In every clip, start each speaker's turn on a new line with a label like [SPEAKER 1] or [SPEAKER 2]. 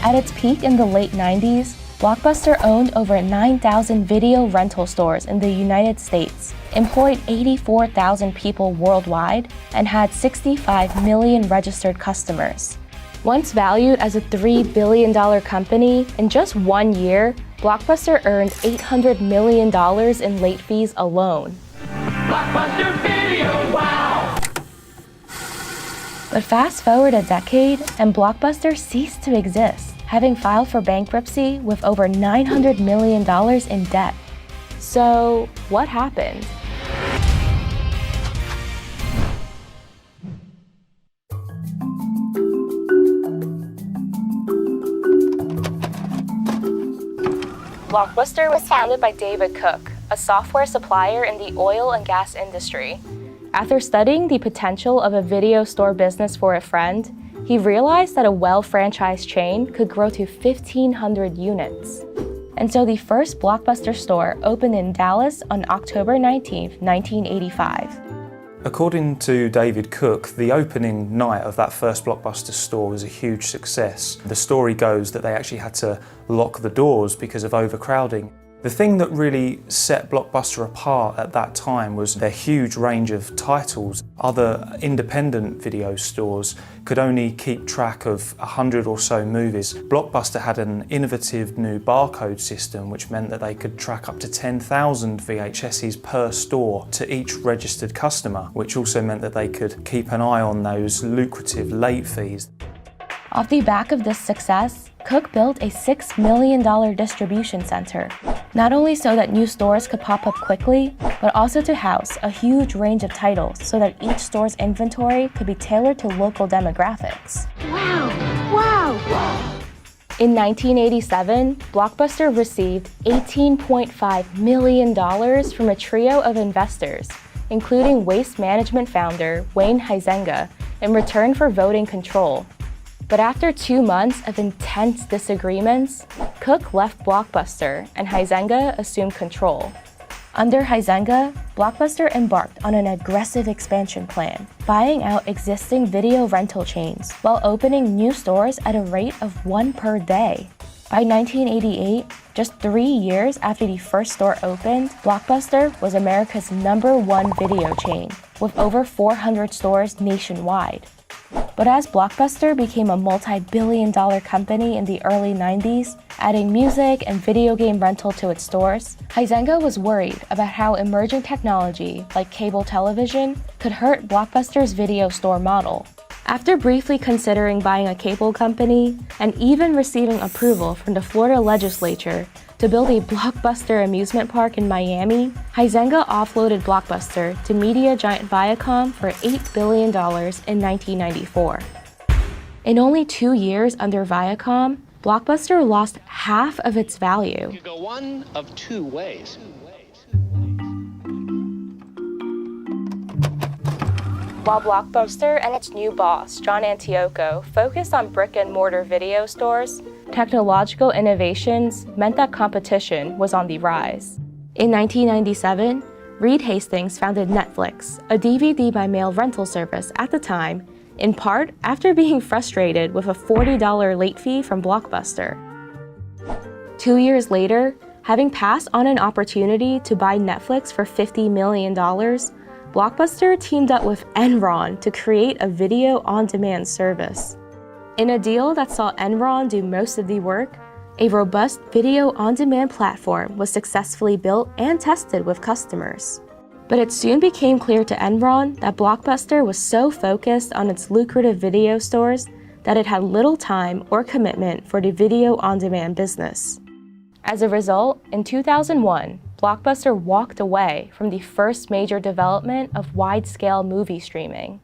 [SPEAKER 1] At its peak in the late 90s, Blockbuster owned over 9,000 video rental stores in the United States, employed 84,000 people worldwide, and had 65 million registered customers. Once valued as a $3 billion company, in just 1 year, Blockbuster earned $800 million in late fees alone.
[SPEAKER 2] Blockbuster Video, wow!
[SPEAKER 1] But fast forward a decade, and Blockbuster ceased to exist, having filed for bankruptcy with over $900 million in debt. So, what happened? Blockbuster was founded by David Cook, a software supplier in the oil and gas industry. After studying the potential of a video store business for a friend, he realized that a well-franchised chain could grow to 1,500 units. And so the first Blockbuster store opened in Dallas on October 19, 1985.
[SPEAKER 3] According to David Cook, the opening night of that first Blockbuster store was a huge success. The story goes that they actually had to lock the doors because of overcrowding. The thing that really set Blockbuster apart at that time was their huge range of titles. Other independent video stores could only keep track of 100 or so movies. Blockbuster had an innovative new barcode system, which meant that they could track up to 10,000 VHSs per store to each registered customer, which also meant that they could keep an eye on those lucrative late fees.
[SPEAKER 1] Off the back of this success, Cook built a $6 million distribution center, not only so that new stores could pop up quickly, but also to house a huge range of titles so that each store's inventory could be tailored to local demographics.
[SPEAKER 2] Wow! Wow!
[SPEAKER 1] In 1987, Blockbuster received $18.5 million from a trio of investors, including Waste Management founder Wayne Huizenga, in return for voting control. But after 2 months of intense disagreements, Cook left Blockbuster and Huizenga assumed control. Under Huizenga, Blockbuster embarked on an aggressive expansion plan, buying out existing video rental chains while opening new stores at a rate of 1 per day. By 1988, just 3 years after the first store opened, Blockbuster was America's #1 video chain, with over 400 stores nationwide. But as Blockbuster became a multi-billion-dollar company in the early 90s, adding music and video game rental to its stores, Huizenga was worried about how emerging technology, like cable television, could hurt Blockbuster's video store model. After briefly considering buying a cable company, and even receiving approval from the Florida legislature to build a Blockbuster amusement park in Miami, Huizenga offloaded Blockbuster to media giant Viacom for $8 billion in 1994. In only 2 years under Viacom, Blockbuster lost half of its value.
[SPEAKER 4] You go one of 2 ways.
[SPEAKER 1] While Blockbuster and its new boss, John Antioco, focused on brick-and-mortar video stores, technological innovations meant that competition was on the rise. In 1997, Reed Hastings founded Netflix, a DVD-by-mail rental service at the time, in part after being frustrated with a $40 late fee from Blockbuster. 2 years later, having passed on an opportunity to buy Netflix for $50 million, Blockbuster teamed up with Enron to create a video-on-demand service. In a deal that saw Enron do most of the work, a robust video-on-demand platform was successfully built and tested with customers. But it soon became clear to Enron that Blockbuster was so focused on its lucrative video stores that it had little time or commitment for the video-on-demand business. As a result, in 2001, Blockbuster walked away from the first major development of wide-scale movie streaming.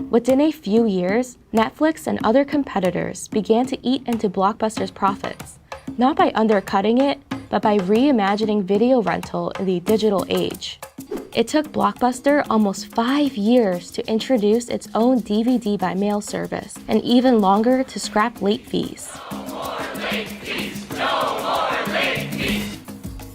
[SPEAKER 1] Within a few years, Netflix and other competitors began to eat into Blockbuster's profits, not by undercutting it, but by reimagining video rental in the digital age. It took Blockbuster almost 5 years to introduce its own DVD-by-mail service, and even longer to scrap late fees.
[SPEAKER 2] No more late fees! No more late fees!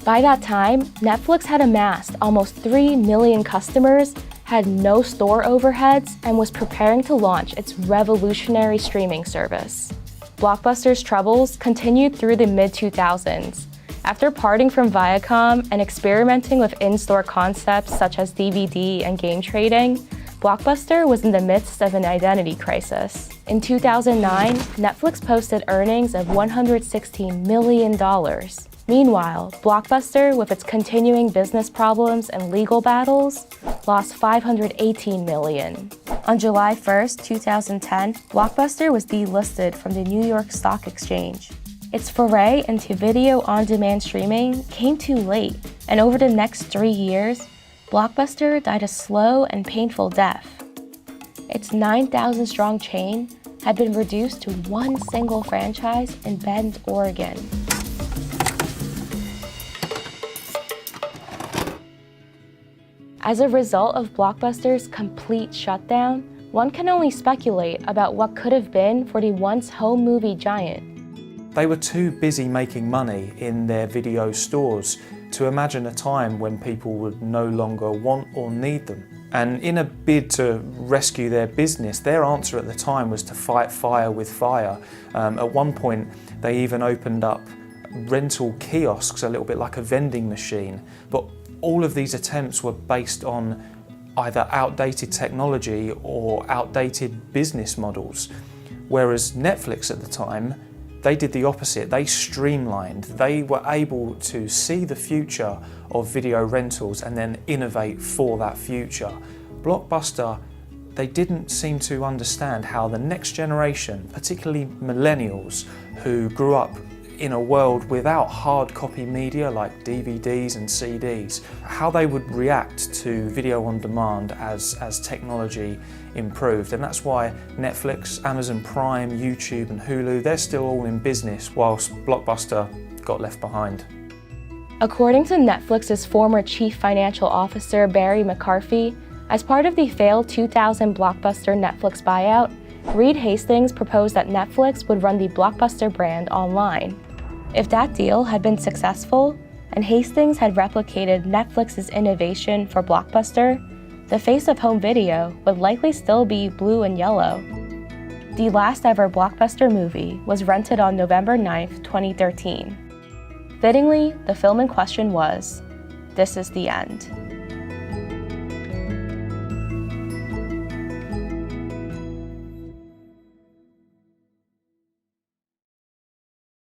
[SPEAKER 1] By that time, Netflix had amassed almost 3 million customers, had no store overheads, and was preparing to launch its revolutionary streaming service. Blockbuster's troubles continued through the mid-2000s. After parting from Viacom and experimenting with in-store concepts such as DVD and game trading, Blockbuster was in the midst of an identity crisis. In 2009, Netflix posted earnings of $116 million. Meanwhile, Blockbuster, with its continuing business problems and legal battles, lost $518 million. On July 1, 2010, Blockbuster was delisted from the New York Stock Exchange. Its foray into video-on-demand streaming came too late, and over the next 3 years, Blockbuster died a slow and painful death. Its 9,000-strong chain had been reduced to one single franchise in Bend, Oregon. As a result of Blockbuster's complete shutdown, one can only speculate about what could have been for the once home movie giant.
[SPEAKER 3] They were too busy making money in their video stores to imagine a time when people would no longer want or need them. And in a bid to rescue their business, their answer at the time was to fight fire with fire. At one point, they even opened up rental kiosks, a little bit like a vending machine. But all of these attempts were based on either outdated technology or outdated business models. Whereas Netflix at the time, they did the opposite. They streamlined. They were able to see the future of video rentals and then innovate for that future. Blockbuster, they didn't seem to understand how the next generation, particularly millennials who grew up in a world without hard copy media like DVDs and CDs, how they would react to video on demand as technology improved. And that's why Netflix, Amazon Prime, YouTube and Hulu, they're still all in business whilst Blockbuster got left behind.
[SPEAKER 1] According to Netflix's former chief financial officer Barry McCarthy, as part of the failed 2000 Blockbuster Netflix buyout, Reed Hastings proposed that Netflix would run the Blockbuster brand online. If that deal had been successful, and Hastings had replicated Netflix's innovation for Blockbuster, the face of home video would likely still be blue and yellow. The last ever Blockbuster movie was rented on November 9, 2013. Fittingly, the film in question was This Is the End.